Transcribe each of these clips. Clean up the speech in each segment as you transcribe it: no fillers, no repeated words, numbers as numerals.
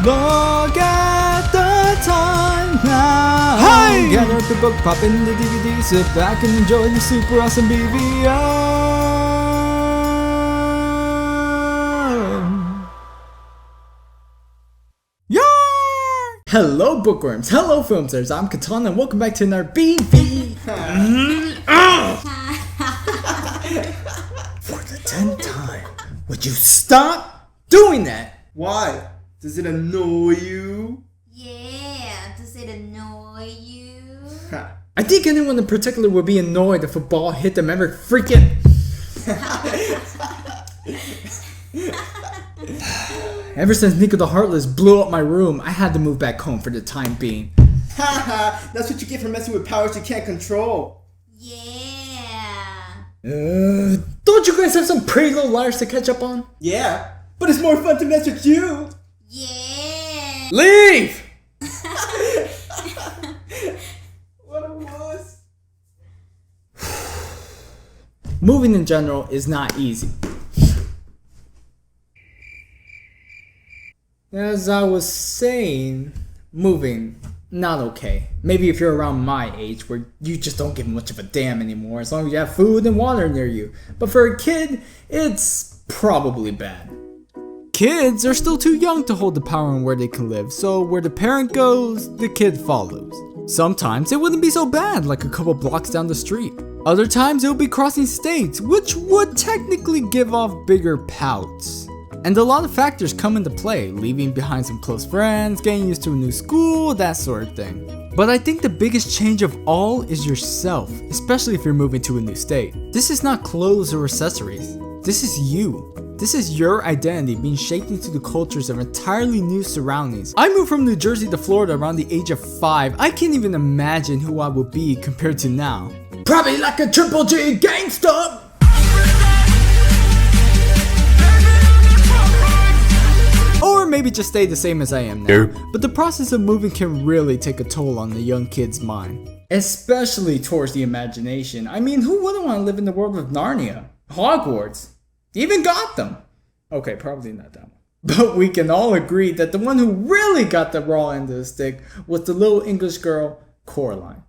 Look at the time now. Hey! Gather up the book, pop in the DVD, sit back and enjoy the super awesome BVO. Hello bookworms, hello filmsters, I'm Katana and welcome back to another BV. For the 10th time, would you stop doing that? Why? Does it annoy you? Yeah, does it annoy you? I think anyone in particular would be annoyed if a ball hit them every freaking... Ever since Nico the Heartless blew up my room, I had to move back home for the time being. Haha, that's what you get for messing with powers you can't control. Yeah. Don't you guys have some pretty little liars to catch up on? Yeah, but it's more fun to mess with you. Yeah. Leave! What a wuss. Moving in general is not easy. As I was saying, moving, not okay. Maybe if you're around my age where you just don't give much of a damn anymore as long as you have food and water near you. But for a kid, it's probably bad. Kids are still too young to hold the power on where they can live, so where the parent goes, the kid follows. Sometimes it wouldn't be so bad, like a couple blocks down the street. Other times it would be crossing states, which would technically give off bigger pouts. And a lot of factors come into play, leaving behind some close friends, getting used to a new school, that sort of thing. But I think the biggest change of all is yourself, especially if you're moving to a new state. This is not clothes or accessories. This is you. This is your identity being shaped into the cultures of entirely new surroundings. I moved from New Jersey to Florida around the age of 5. I can't even imagine who I would be compared to now. Probably like a Triple G gangsta! Or maybe just stay the same as I am now. But the process of moving can really take a toll on the young kid's mind. Especially towards the imagination. I mean, who wouldn't want to live in the world of Narnia? Hogwarts? Even Gotham? Okay, probably not that one. But we can all agree that the one who really got the raw end of the stick was the little English girl, Coraline.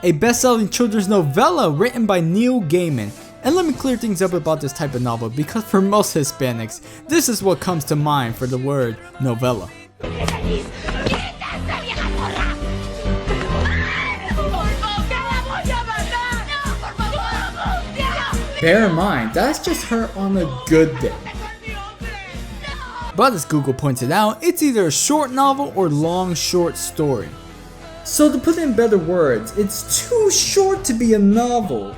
A best-selling children's novella written by Neil Gaiman. And let me clear things up about this type of novel because for most Hispanics, this is what comes to mind for the word novella. Bear in mind, that's just her on a good day. But as Google pointed out, it's either a short novel or long short story. So to put it in better words, it's too short to be a novel,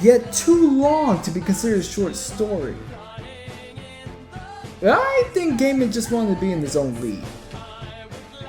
yet too long to be considered a short story. I think Gaiman just wanted to be in his own league.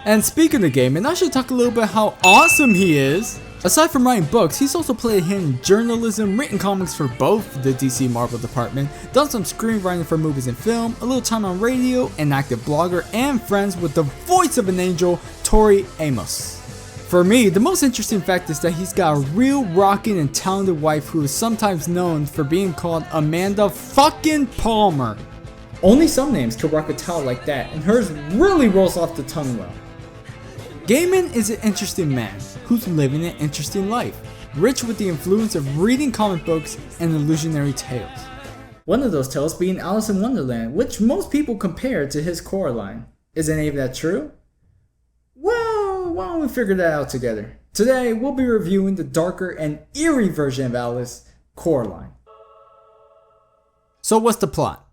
And speaking of Gaiman, I should talk a little bit how awesome he is. Aside from writing books, he's also played a hand in journalism, written comics for both the DC Marvel department, done some screenwriting for movies and film, a little time on radio, an active blogger, and friends with the voice of an angel, Tori Amos. For me, the most interesting fact is that he's got a real rocking and talented wife who is sometimes known for being called Amanda fucking Palmer. Only some names could rock a title like that, and hers really rolls off the tongue well. Gaiman is an interesting man who's living an interesting life, rich with the influence of reading comic books and illusionary tales. One of those tales being Alice in Wonderland, which most people compare to his Coraline. Is any of that true? Well, why don't we figure that out together? Today, we'll be reviewing the darker and eerie version of Alice, Coraline. So what's the plot?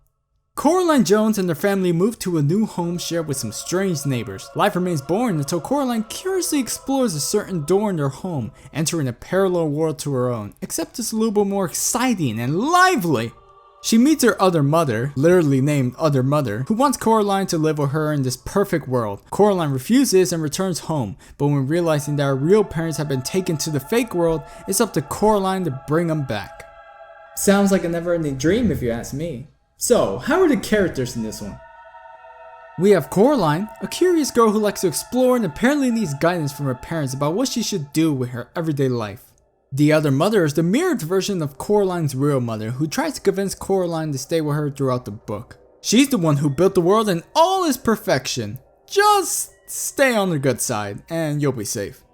Coraline Jones and their family move to a new home shared with some strange neighbors. Life remains boring until Coraline curiously explores a certain door in their home, entering a parallel world to her own, except it's a little bit more exciting and lively. She meets her other mother, literally named Other Mother, who wants Coraline to live with her in this perfect world. Coraline refuses and returns home, but when realizing that her real parents have been taken to the fake world, it's up to Coraline to bring them back. Sounds like a never-ending dream if you ask me. So, how are the characters in this one? We have Coraline, a curious girl who likes to explore and apparently needs guidance from her parents about what she should do with her everyday life. The Other Mother is the mirrored version of Coraline's real mother, who tries to convince Coraline to stay with her throughout the book. She's the one who built the world in all its perfection. Just stay on the good side and you'll be safe.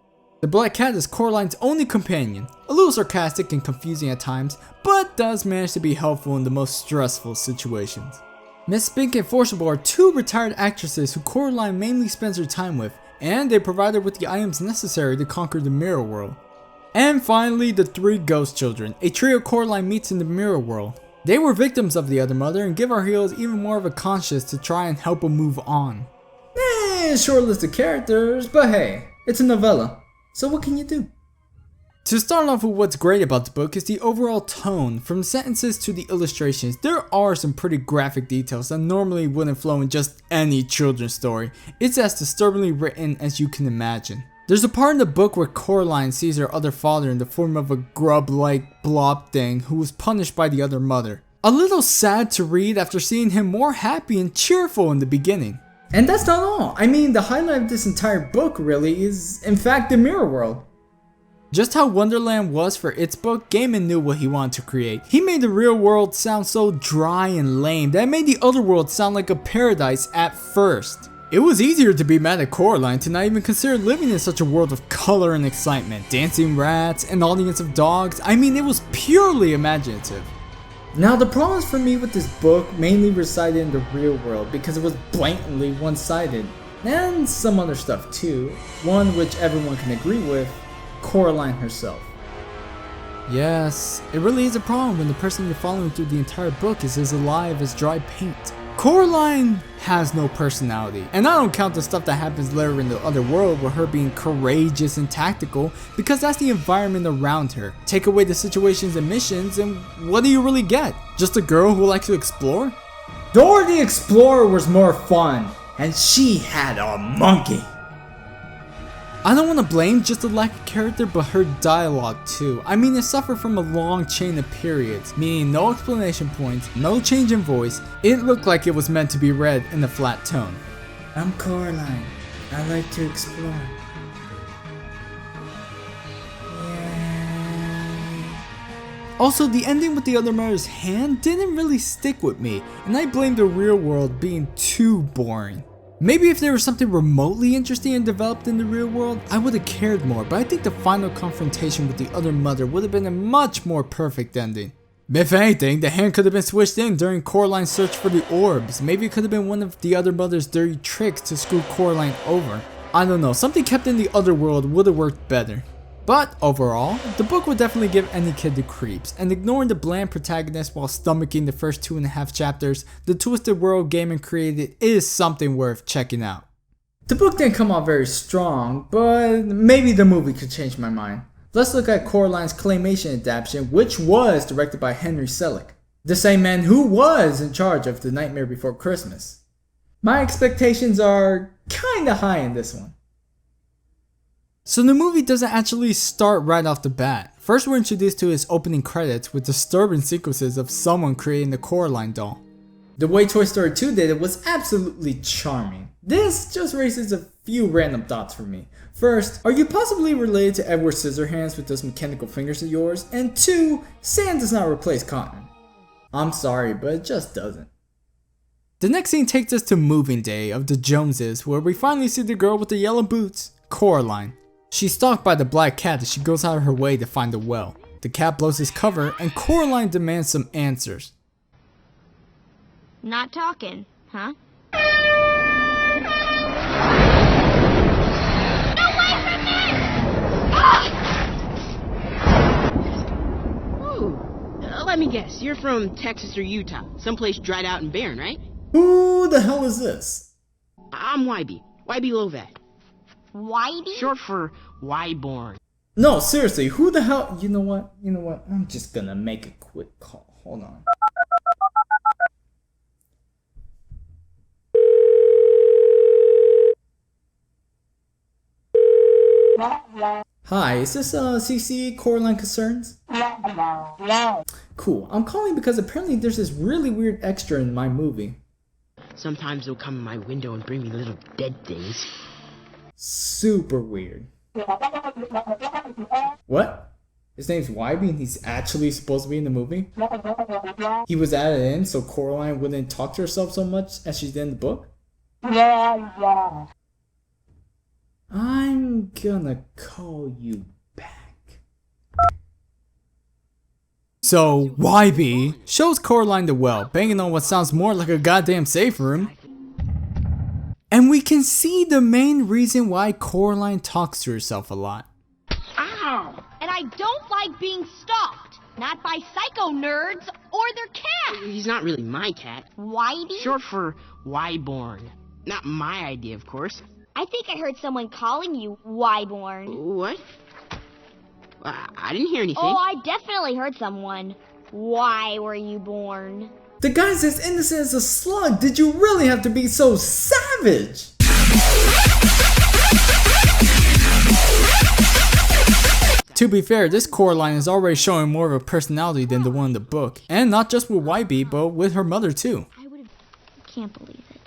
The Black Cat is Coraline's only companion, a little sarcastic and confusing at times, but does manage to be helpful in the most stressful situations. Miss Spink and Forcible are two retired actresses who Coraline mainly spends her time with, and they provide her with the items necessary to conquer the mirror world. And finally, the three ghost children, a trio Coraline meets in the mirror world. They were victims of the other mother and give our heroes even more of a conscience to try and help them move on. Short list of characters, but hey, it's a novella, so what can you do? To start off with, what's great about the book is the overall tone. From sentences to the illustrations, there are some pretty graphic details that normally wouldn't flow in just any children's story. It's as disturbingly written as you can imagine. There's a part in the book where Coraline sees her other father in the form of a grub-like blob thing who was punished by the other mother. A little sad to read after seeing him more happy and cheerful in the beginning. And that's not all. I mean, the highlight of this entire book really is, in fact, the mirror world. Just how Wonderland was for its book, Gaiman knew what he wanted to create. He made the real world sound so dry and lame that it made the other world sound like a paradise at first. It was easier to be mad at Coraline to not even consider living in such a world of color and excitement. Dancing rats, an audience of dogs, I mean, it was purely imaginative. Now the problems for me with this book mainly resided in the real world because it was blatantly one-sided. And some other stuff too, one which everyone can agree with, Coraline herself. Yes, it really is a problem when the person you're following through the entire book is as alive as dry paint. Coraline has no personality, and I don't count the stuff that happens later in the other world with her being courageous and tactical, because that's the environment around her. Take away the situations and missions and what do you really get? Just a girl who likes to explore? Dora the Explorer was more fun, and she had a monkey. I don't want to blame just the lack of character, but her dialogue too. I mean, it suffered from a long chain of periods, meaning no explanation points, no change in voice. It looked like it was meant to be read in a flat tone. I'm Coraline. I like to explore. Yay. Also, the ending with the other mother's hand didn't really stick with me, and I blame the real world being too boring. Maybe if there was something remotely interesting and developed in the real world, I would have cared more, but I think the final confrontation with the other mother would have been a much more perfect ending. If anything, the hand could have been switched in during Coraline's search for the orbs. Maybe it could have been one of the other mother's dirty tricks to screw Coraline over. I don't know, something kept in the other world would have worked better. But overall, the book would definitely give any kid the creeps, and ignoring the bland protagonist while stomaching the first 2.5 chapters, the twisted world Gaiman created is something worth checking out. The book didn't come out very strong, but maybe the movie could change my mind. Let's look at Coraline's claymation adaptation, which was directed by Henry Selick, the same man who was in charge of The Nightmare Before Christmas. My expectations are kinda high in this one. So the movie doesn't actually start right off the bat. First we're introduced to its opening credits with disturbing sequences of someone creating the Coraline doll. The way Toy Story 2 did it was absolutely charming. This just raises a few random thoughts for me. First, are you possibly related to Edward Scissorhands with those mechanical fingers of yours? And two, sand does not replace cotton. I'm sorry, but it just doesn't. The next scene takes us to moving day of the Joneses, where we finally see the girl with the yellow boots, Coraline. She's stalked by the Black Cat as she goes out of her way to find the well. The cat blows his cover and Coraline demands some answers. Not talking, huh? Away from me! Ooh, let me guess. You're from Texas or Utah, someplace dried out and barren, right? Who the hell is this? I'm YB. YB Lovat. Whitey? Short for Y-born. No, seriously, who the hell? You know what? I'm just gonna make a quick call. Hold on. Hi, is this CC Coraline Concerns? Cool, I'm calling because apparently there's this really weird extra in my movie. Sometimes they'll come in my window and bring me little dead things. Super weird. What? His name's Wybie and he's actually supposed to be in the movie? He was added in so Coraline wouldn't talk to herself so much as she did in the book? I'm gonna call you back. So, Wybie shows Coraline the well, banging on what sounds more like a goddamn safe room. And we can see the main reason why Coraline talks to herself a lot. Ow! And I don't like being stalked. Not by psycho nerds or their cats. He's not really my cat. Whitey? Short for Wyborn. Not my idea, of course. I think I heard someone calling you Wyborn. What? I didn't hear anything. Oh, I definitely heard someone. Why were you born? The guy's as innocent as a slug. Did you really have to be so savage? To be fair, this Coraline is already showing more of a personality than the one in the book. And not just with Wybie, but with her mother too. I can't believe it.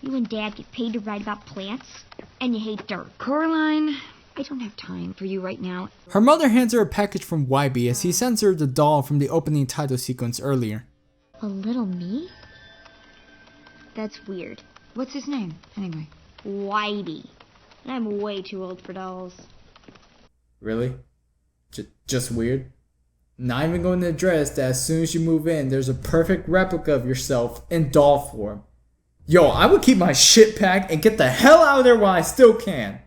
You and Dad get paid to write about plants, and you hate dirt. Coraline, I don't have time for you right now. Her mother hands her a package from Wybie as he sends her the doll from the opening title sequence earlier. A little me? That's weird. What's his name, anyway? Whitey. And I'm way too old for dolls. Really? Just weird? Not even going to address that as soon as you move in, there's a perfect replica of yourself in doll form. Yo, I would keep my shit packed and get the hell out of there while I still can.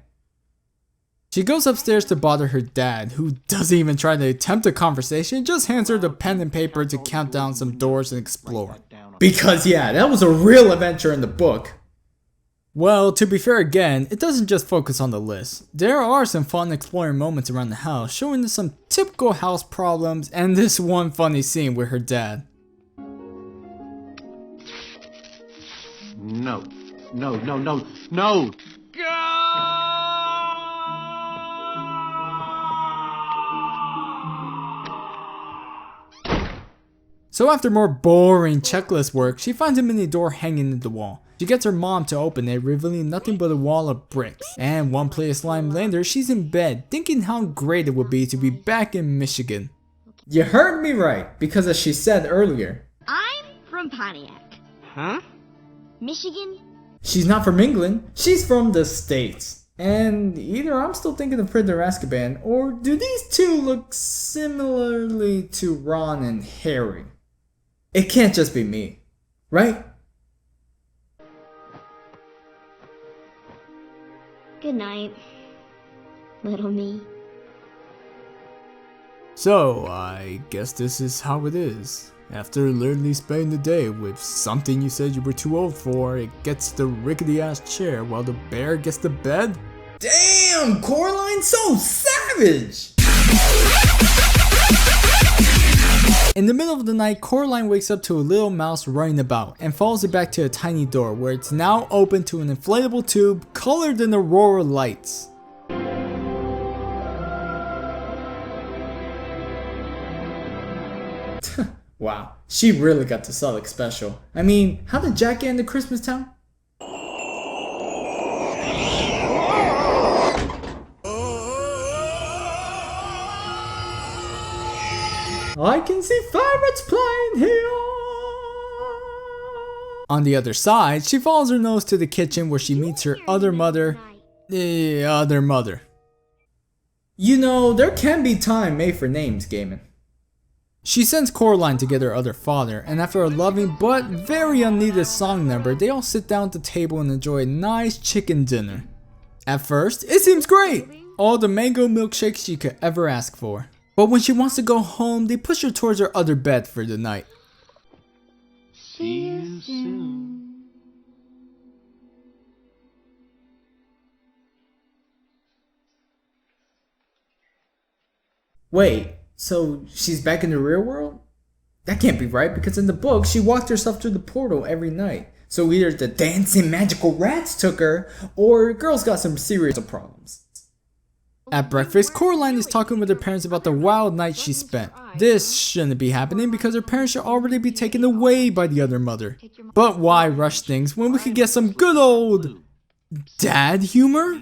She goes upstairs to bother her dad, who doesn't even try to attempt a conversation, just hands her the pen and paper to count down some doors and explore. Because yeah, that was a real adventure in the book. Well, to be fair again, it doesn't just focus on the list. There are some fun exploring moments around the house, showing us some typical house problems and this one funny scene with her dad. No. No, no, no, no! So after more boring checklist work, she finds a mini door hanging in the wall. She gets her mom to open it, revealing nothing but a wall of bricks. And one place slime later, she's in bed, thinking how great it would be to be back in Michigan. You heard me right, because as she said earlier, I'm from Pontiac. Huh? Michigan? she's not from England, she's from the States. And either I'm still thinking of Prisoner of Azkaban, or do these two look similarly to Ron and Harry? It can't just be me, right? Good night, little me. So, I guess this is how it is. After literally spending the day with something you said you were too old for, it gets the rickety ass chair while the bear gets the bed? Damn, Coraline's so savage! In the middle of the night, Coraline wakes up to a little mouse running about and follows it back to a tiny door where it's now open to an inflatable tube colored in aurora lights. Wow, she really got the Sonic special. I mean, how did Jack get into Christmas Town? I can see pirates playing here. On the other side, she follows her nose to the kitchen where she meets her other mother. You know, there can be time made for names, Gaiman. She sends Coraline to get her other father, and after a loving but very unneeded song number, they all sit down at the table and enjoy a nice chicken dinner. At first, it seems great! All the mango milkshakes she could ever ask for. But when she wants to go home, they push her towards her other bed for the night. See you soon. Wait, so she's back in the real world? That can't be right because in the book she walked herself through the portal every night. So either the dancing magical rats took her, or girl's got some serious problems. At breakfast, Coraline is talking with her parents about the wild night she spent. This shouldn't be happening because her parents should already be taken away by the other mother. But why rush things when we could get some good old dad humor?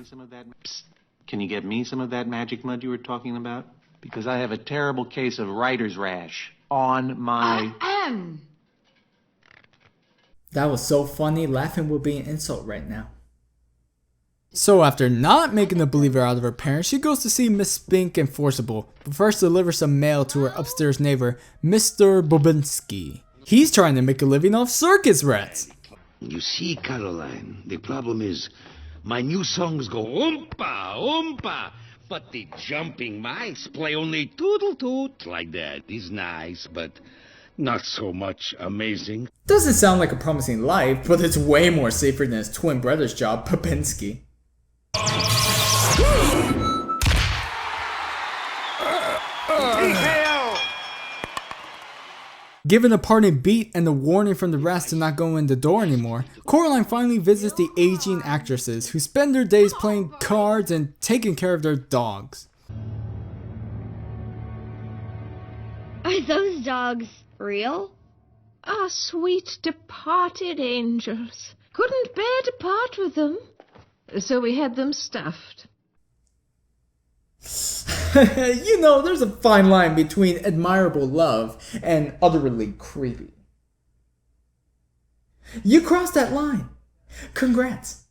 Can you get me some of that magic mud you were talking about? Because I have a terrible case of writer's rash on my... That was so funny, laughing would be an insult right now. So after not making a believer out of her parents, she goes to see Miss Spink and Forcible, but first delivers some mail to her upstairs neighbor, Mr. Bobinski. He's trying to make a living off circus rats. You see, Caroline, the problem is my new songs go oompa, oompa, but the jumping mice play only toodle toot like that. Is nice, but not so much amazing. Doesn't sound like a promising life, but it's way more safer than his twin brother's job, Popinski. Given a parting beat and the warning from the rats to not go in the door anymore, Coraline finally visits the aging actresses who spend their days playing cards and taking care of their dogs. Are those dogs real? Our sweet departed angels. Couldn't bear to part with them, so we had them stuffed. You know, there's a fine line between admirable love and utterly creepy. You crossed that line. Congrats.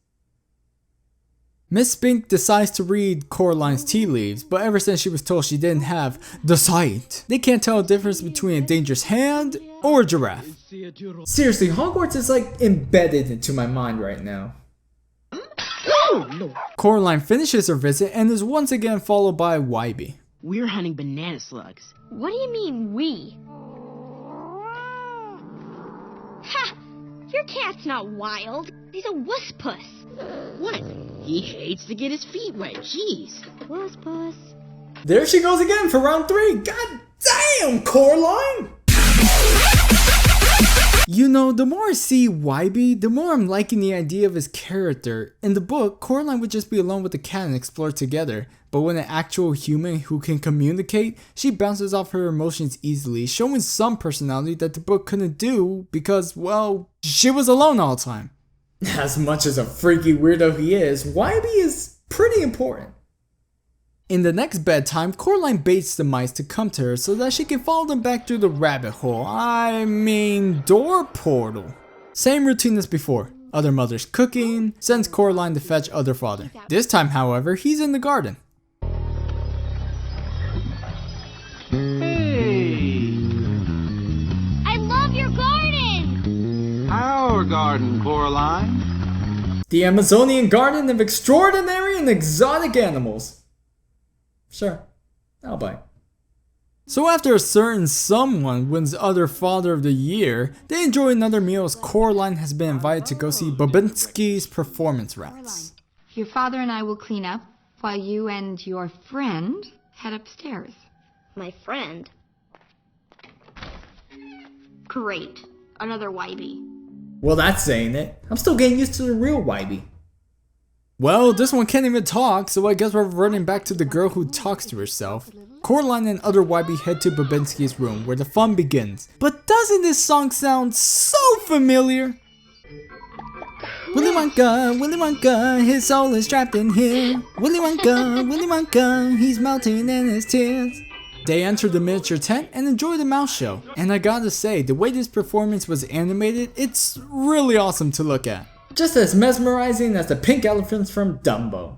Miss Spink decides to read Coraline's tea leaves, but ever since she was told she didn't have the sight, they can't tell the difference between a dangerous hand or a giraffe. Seriously, Hogwarts is like embedded into my mind right now. Coraline finishes her visit and is once again followed by Wybie. We're hunting banana slugs. What do you mean, we? Ha! Your cat's not wild. He's a wuss puss. What? He hates to get his feet wet. Jeez. Wuss puss. There she goes again for round 3. God damn, Coraline! You know, the more I see Wybie, the more I'm liking the idea of his character. In the book, Coraline would just be alone with the cat and explore together. But when an actual human who can communicate, she bounces off her emotions easily, showing some personality that the book couldn't do because, well, she was alone all the time. As much as a freaky weirdo he is, Wybie is pretty important. In the next bedtime, Coraline baits the mice to come to her so that she can follow them back through the rabbit hole. I mean, door portal. Same routine as before. Other mother's cooking, sends Coraline to fetch other father. This time, however, he's in the garden. Hey! I love your garden! Our garden, Coraline. The Amazonian garden of extraordinary and exotic animals. Sure, I'll buy. So after a certain someone wins other father of the year, they enjoy another meal as Coraline has been invited to go see Bobinski's performance rats. Your father and I will clean up while you and your friend head upstairs. My friend? Great. Another Wybie. Well, that's saying it. I'm still getting used to the real Wybie. Well, this one can't even talk, so I guess we're reverting back to the girl who talks to herself. Coraline and other Wybie head to Bobinski's room, where the fun begins. But doesn't this song sound so familiar? Willy Wonka, his soul is trapped in here. Willy Wonka, he's melting in his tears. They enter the miniature tent and enjoy the mouse show. And I gotta say, the way this performance was animated, it's really awesome to look at. Just as mesmerizing as the pink elephants from Dumbo.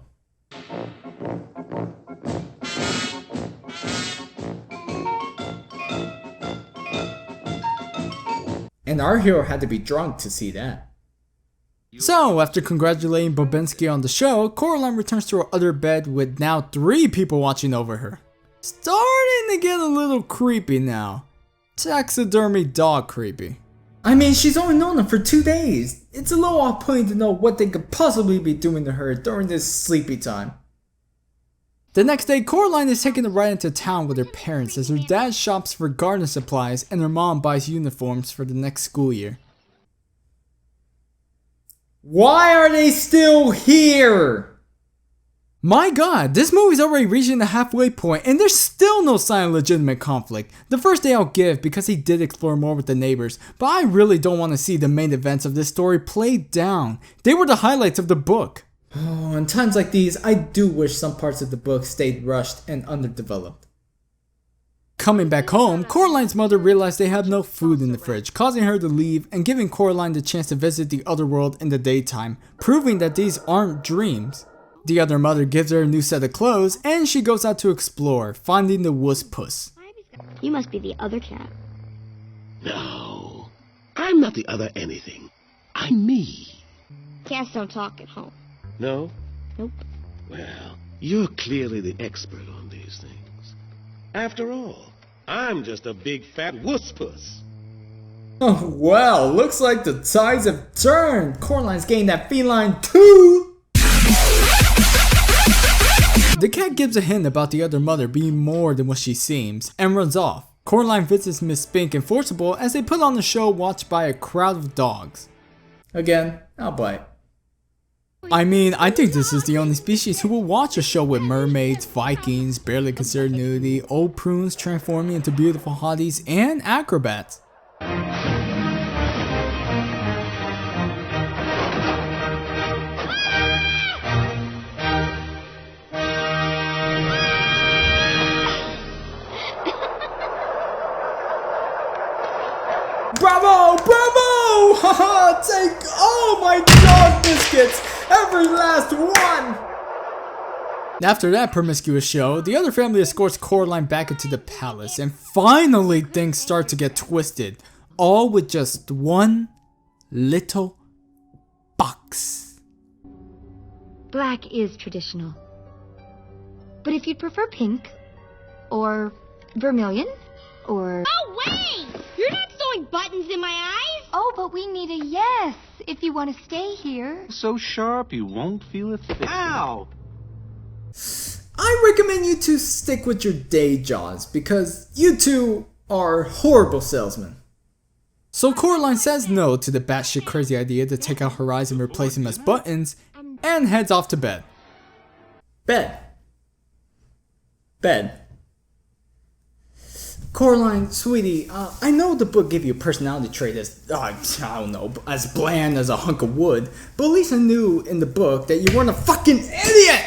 And our hero had to be drunk to see that. So, after congratulating Bobinski on the show, Coraline returns to her other bed with now 3 people watching over her. Starting to get a little creepy now. Taxidermy dog creepy. I mean, she's only known them for 2 days. It's a little off-putting to know what they could possibly be doing to her during this sleepy time. The next day, Coraline is taken a ride into town with her parents as her dad shops for garden supplies and her mom buys uniforms for the next school year. Why are they still here? My god, this movie's already reaching the halfway point and there's still no sign of legitimate conflict. The first day I'll give because he did explore more with the neighbors, but I really don't want to see the main events of this story played down. They were the highlights of the book. Oh, in times like these, I do wish some parts of the book stayed rushed and underdeveloped. Coming back home, Coraline's mother realized they had no food in the fridge, causing her to leave and giving Coraline the chance to visit the other world in the daytime, proving that these aren't dreams. The other mother gives her a new set of clothes and she goes out to explore, finding the wuss puss. You must be the other cat. No, I'm not the other anything. I'm me. Cats don't talk at home. No? Nope. Well, you're clearly the expert on these things. After all, I'm just a big fat wuss puss. Oh, well, looks like the tides have turned. Coraline's getting that feline too. The cat gives a hint about the other mother being more than what she seems and runs off. Coraline visits Miss Spink and Forcible as they put on a show watched by a crowd of dogs. Again, I'll bite. I mean, I think this is the only species who will watch a show with mermaids, Vikings, barely considered nudity, old prunes transforming into beautiful hotties, and acrobats. Bravo! Bravo! Haha! Take all my dog biscuits! Every last one! After that promiscuous show, the other family escorts Coraline back into the palace, and finally things start to get twisted. All with just one little box. Black is traditional. But if you'd prefer pink, or vermilion, or... Oh, wait! You're not sewing buttons in my eyes! Oh, but we need a yes if you want to stay here. So sharp you won't feel a thing. Ow! I recommend you two stick with your day jobs because you two are horrible salesmen. So Coraline says no to the batshit crazy idea to take out her eyes and replace them as buttons, and heads off to bed. Bed. Coraline, sweetie, I know the book gave you a personality trait as, I don't know, as bland as a hunk of wood, but at least I knew in the book that you weren't a fucking idiot!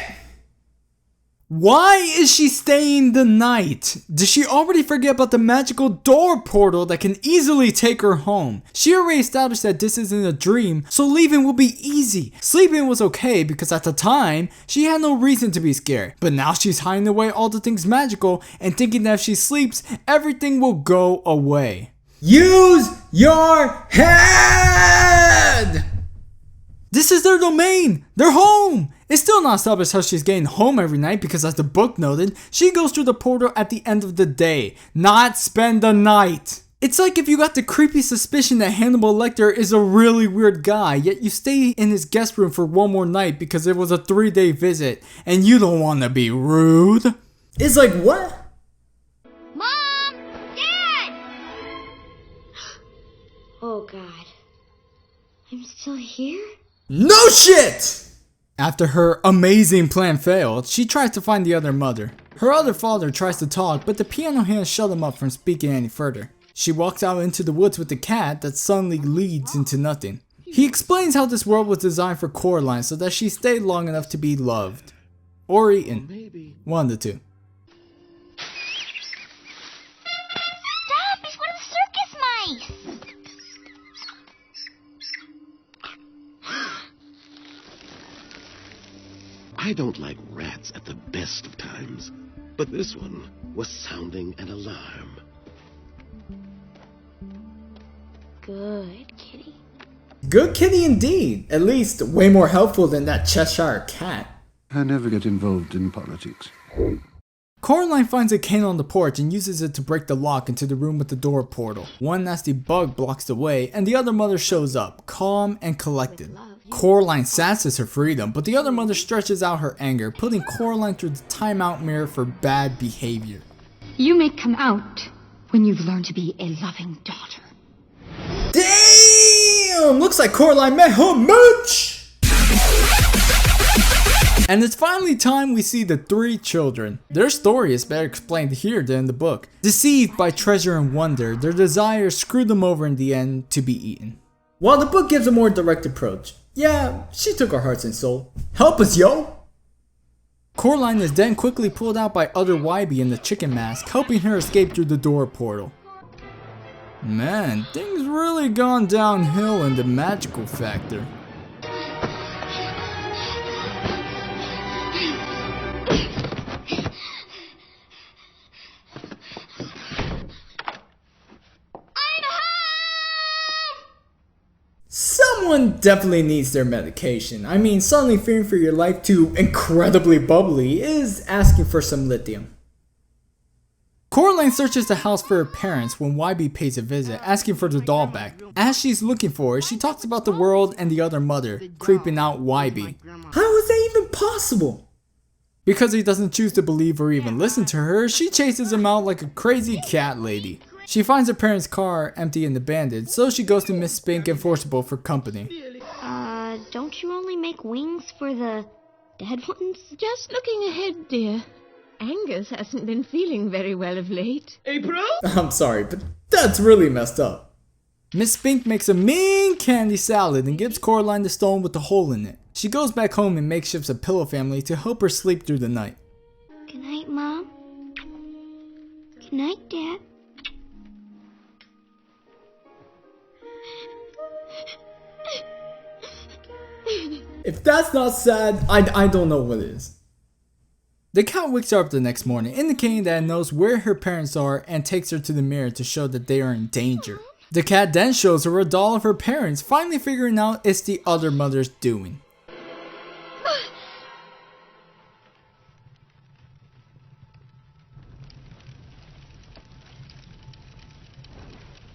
Why is she staying the night? Did she already forget about the magical door portal that can easily take her home? She already established that this isn't a dream, so leaving will be easy. Sleeping was okay because at the time, she had no reason to be scared. But now she's hiding away all the things magical and thinking that if she sleeps, everything will go away. Use your head! This is their domain! They're home! It's still not established how she's getting home every night because as the book noted, she goes through the portal at the end of the day, not spend the night. It's like if you got the creepy suspicion that Hannibal Lecter is a really weird guy, yet you stay in his guest room for one more night because it was a 3-day visit, and you don't want to be rude. It's like what? Mom! Dad! Oh, God. I'm still here? No shit! After her amazing plan failed, she tries to find the other mother. Her other father tries to talk, but the piano hands shut him up from speaking any further. She walks out into the woods with the cat that suddenly leads into nothing. He explains how this world was designed for Coraline so that she stayed long enough to be loved. Or eaten. One of the two. Stop! It's one of the circus mice! I don't like rats at the best of times, but this one was sounding an alarm. Good kitty. Good kitty indeed. At least way more helpful than that Cheshire cat. I never get involved in politics. Coraline finds a cane on the porch and uses it to break the lock into the room with the door portal. One nasty bug blocks the way and the other mother shows up, calm and collected. Coraline sasses her freedom, but the other mother stretches out her anger, putting Coraline through the timeout mirror for bad behavior. You may come out when you've learned to be a loving daughter. Damn! Looks like Coraline met her mooch! And it's finally time we see the 3 children. Their story is better explained here than in the book. Deceived by treasure and wonder, their desires screwed them over in the end to be eaten. While the book gives a more direct approach, yeah, she took our hearts and soul. Help us, yo! Coraline is then quickly pulled out by other Wybie in the chicken mask, helping her escape through the door portal. Man, things really gone downhill in the magical factor. Someone definitely needs their medication. I mean, suddenly fearing for your life to incredibly bubbly is asking for some lithium. Coraline searches the house for her parents when Wybie pays a visit, asking for the doll back. As she's looking for it, she talks about the world and the other mother, creeping out Wybie. How is that even possible? Because he doesn't choose to believe or even listen to her, she chases him out like a crazy cat lady. She finds her parents' car empty and abandoned, so she goes to Miss Spink and Forcible for company. Don't you only make wings for the dead ones? Just looking ahead, dear. Angus hasn't been feeling very well of late. April? I'm sorry, but that's really messed up. Miss Spink makes a mean candy salad and gives Coraline the stone with the hole in it. She goes back home and makeshifts a pillow family to help her sleep through the night. Good night, Mom. Good night, Dad. If that's not sad, I don't know what is. The cat wakes her up the next morning, indicating that it knows where her parents are and takes her to the mirror to show that they are in danger. The cat then shows her a doll of her parents, finally figuring out it's the other mother's doing.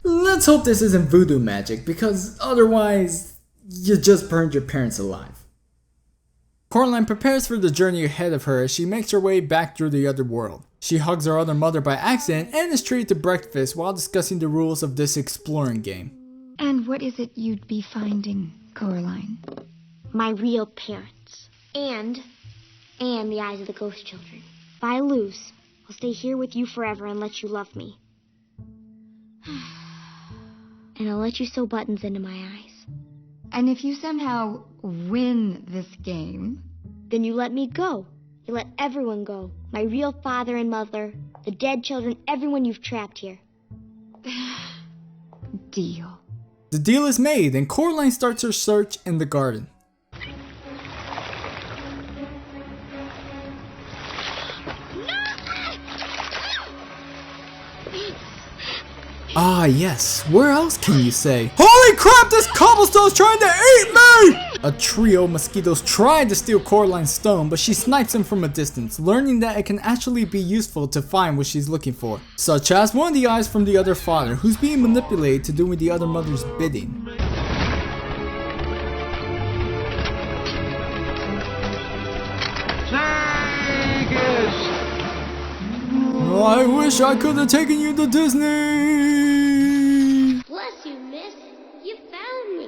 Let's hope this isn't voodoo magic, because otherwise, you just burned your parents alive. Coraline prepares for the journey ahead of her as she makes her way back through the other world. She hugs her other mother by accident and is treated to breakfast while discussing the rules of this exploring game. And what is it you'd be finding, Coraline? My real parents. And the eyes of the ghost children. If I lose, I'll stay here with you forever and let you love me. And I'll let you sew buttons into my eyes. And if you somehow win this game, then you let me go. You let everyone go. My real father and mother, the dead children, everyone you've trapped here. Deal. The deal is made and Coraline starts her search in the garden. Ah yes, where else can you say? Holy crap, this cobblestone's trying to eat me! A trio of mosquitoes tried to steal Coraline's stone, but she snipes them from a distance, learning that it can actually be useful to find what she's looking for. Such as one of the eyes from the other father, who's being manipulated to doing the other mother's bidding. I wish I could have taken you to Disney! Bless you, miss. You found me.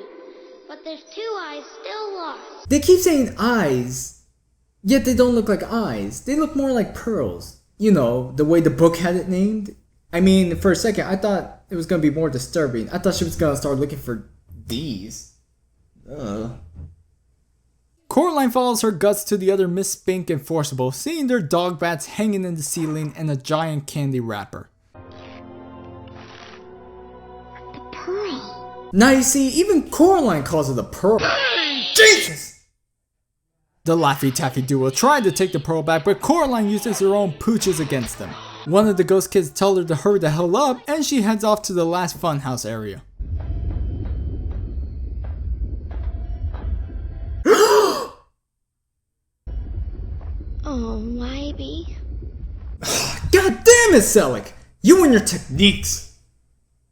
But there's 2 eyes still lost. They keep saying eyes, yet they don't look like eyes. They look more like pearls. You know, the way the book had it named. I mean, for a second, I thought it was going to be more disturbing. I thought she was going to start looking for these. Ugh. Coraline follows her guts to the other Miss Spink and Forcible, seeing their dog bats hanging in the ceiling and a giant candy wrapper. The pearl. Now you see, even Coraline calls it a pearl. Jesus! The Laffy Taffy duo tried to take the pearl back, but Coraline uses her own pooches against them. One of the ghost kids tells her to hurry the hell up, and she heads off to the last funhouse area. Oh, Wybie. God damn it, Selleck! You and your techniques!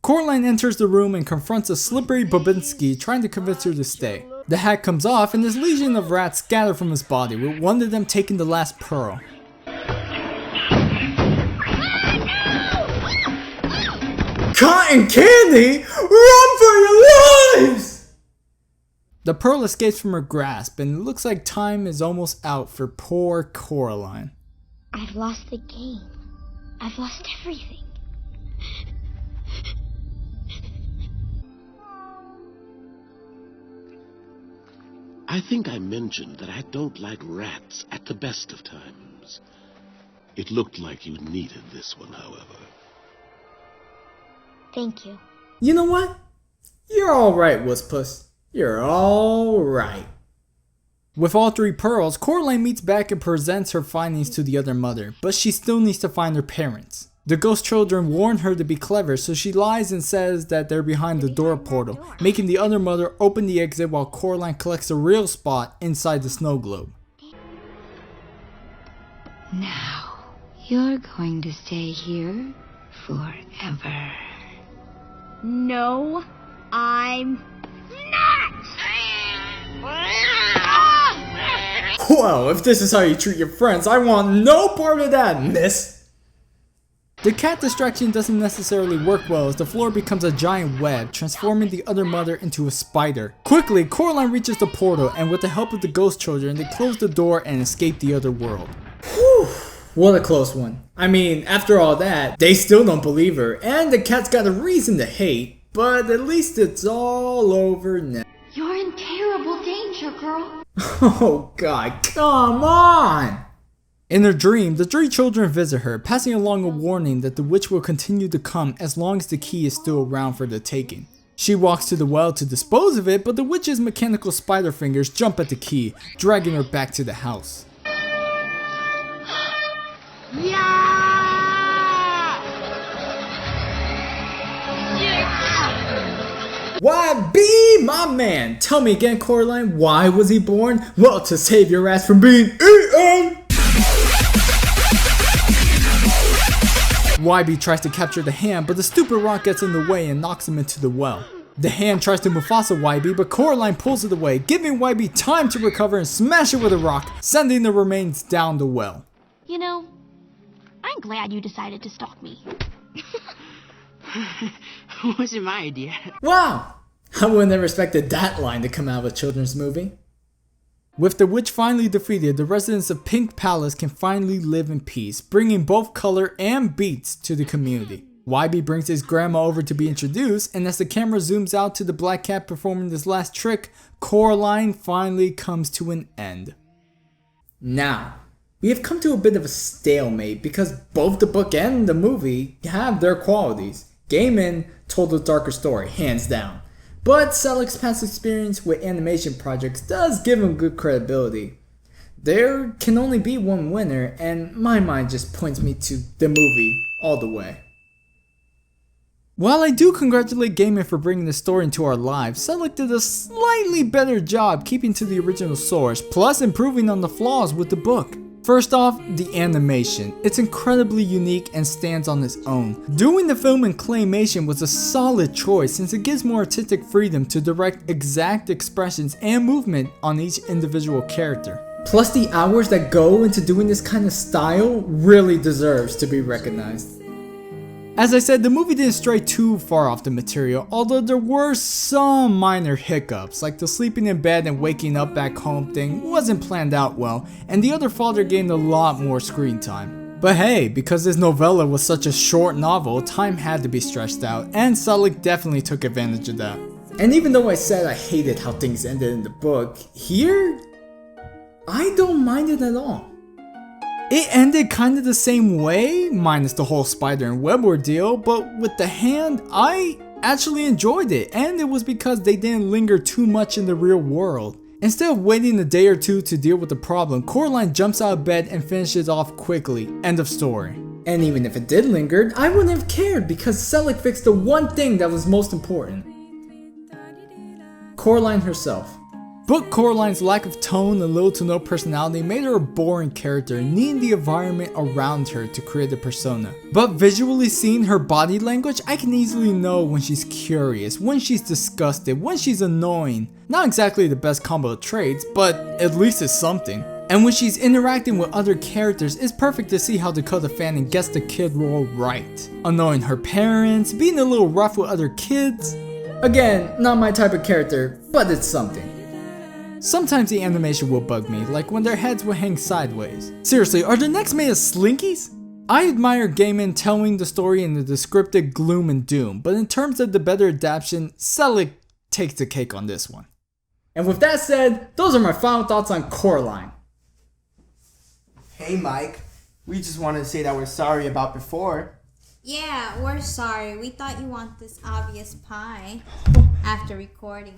Coraline enters the room and confronts a slippery Babinski, trying to convince her to stay. The hat comes off and this legion of rats scatter from his body, with one of them taking the last pearl. Cotton candy? Run for your lives! The pearl escapes from her grasp, and it looks like time is almost out for poor Coraline. I've lost the game. I've lost everything. I think I mentioned that I don't like rats at the best of times. It looked like you needed this one, however. Thank you. You know what? You're alright, Wusspuss. You're alright. With all 3 pearls, Coraline meets back and presents her findings to the other mother, but she still needs to find her parents. The ghost children warn her to be clever, so she lies and says that they're behind the door portal, making the other mother open the exit while Coraline collects a real spot inside the snow globe. Now, you're going to stay here forever. No, I'm not! Well, if this is how you treat your friends, I want no part of that, miss! The cat distraction doesn't necessarily work well as the floor becomes a giant web, transforming the other mother into a spider. Quickly, Coraline reaches the portal, and with the help of the ghost children, they close the door and escape the other world. Whew, what a close one. I mean, after all that, they still don't believe her, and the cat's got a reason to hate, but at least it's all over now. You're in terrible danger, girl. Oh god, come on! In her dream, the 3 children visit her, passing along a warning that the witch will continue to come as long as the key is still around for the taking. She walks to the well to dispose of it, but the witch's mechanical spider fingers jump at the key, dragging her back to the house. Why be my man? Tell me again, Coraline, why was he born? Well, to save your ass from being eaten! YB tries to capture the hand, but the stupid rock gets in the way and knocks him into the well. The hand tries to Mufasa YB, but Coraline pulls it away, giving YB time to recover and smash it with a rock, sending the remains down the well. You know, I'm glad you decided to stalk me. Wasn't my idea. Wow! I wouldn't have expected that line to come out of a children's movie. With the witch finally defeated, the residents of Pink Palace can finally live in peace, bringing both color and beats to the community. YB brings his grandma over to be introduced, and as the camera zooms out to the black cat performing this last trick, Coraline finally comes to an end. Now, we have come to a bit of a stalemate because both the book and the movie have their qualities. Gaiman told a darker story, hands down. But Selig's past experience with animation projects does give him good credibility. There can only be one winner, and my mind just points me to the movie all the way. While I do congratulate Gaiman for bringing the story into our lives, Selig did a slightly better job keeping to the original source, plus improving on the flaws with the book. First off, the animation. It's incredibly unique and stands on its own. Doing the film in claymation was a solid choice since it gives more artistic freedom to direct exact expressions and movement on each individual character. Plus the hours that go into doing this kind of style really deserves to be recognized. As I said, the movie didn't stray too far off the material, although there were some minor hiccups, like the sleeping in bed and waking up back home thing wasn't planned out well, and the other father gained a lot more screen time. But hey, because this novella was such a short novel, time had to be stretched out, and Selig definitely took advantage of that. And even though I said I hated how things ended in the book, here, I don't mind it at all. It ended kind of the same way, minus the whole spider and web ordeal, but with the hand, I actually enjoyed it, and it was because they didn't linger too much in the real world. Instead of waiting a day or two to deal with the problem, Coraline jumps out of bed and finishes off quickly. End of story. And even if it did linger, I wouldn't have cared because Selig fixed the one thing that was most important. Coraline herself. But Coraline's lack of tone and little to no personality made her a boring character, needing the environment around her to create a persona. But visually seeing her body language, I can easily know when she's curious, when she's disgusted, when she's annoying. Not exactly the best combo of traits, but at least it's something. And when she's interacting with other characters, it's perfect to see how Dakota Fanning gets the kid role right. Annoying her parents, being a little rough with other kids. Again, not my type of character, but it's something. Sometimes the animation will bug me, like when their heads will hang sideways. Seriously, are their necks made of slinkies? I admire Gaiman telling the story in the descriptive gloom and doom, but in terms of the better adaptation, Selig takes the cake on this one. And with that said, those are my final thoughts on Coraline. Hey Mike, we just wanted to say that we're sorry about before. Yeah, we're sorry. We thought you want this obvious pie after recording.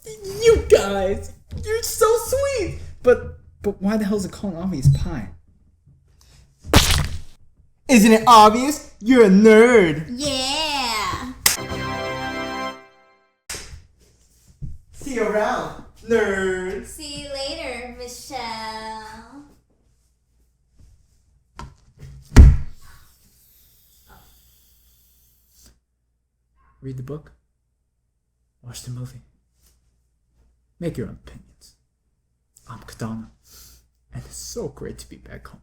You guys, you're so sweet. But why the hell is it called obvious pie? Isn't it obvious? You're a nerd. Yeah. See you around, nerd. See you later, Michelle. Read the book. Watch the movie. Make your own opinions. I'm Kadana, and it's so great to be back home.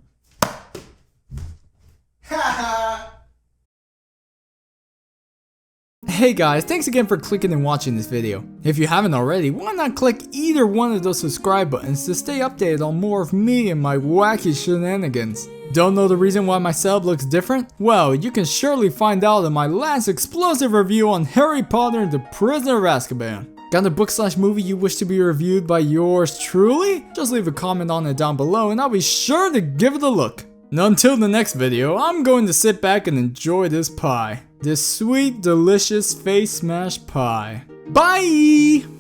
Hey guys, thanks again for clicking and watching this video. If you haven't already, why not click either one of those subscribe buttons to stay updated on more of me and my wacky shenanigans. Don't know the reason why my setup looks different? Well, you can surely find out in my last explosive review on Harry Potter and the Prisoner of Azkaban. Got a book/movie you wish to be reviewed by yours truly? Just leave a comment on it down below and I'll be sure to give it a look. And until the next video, I'm going to sit back and enjoy this pie. This sweet, delicious face smash pie. Bye!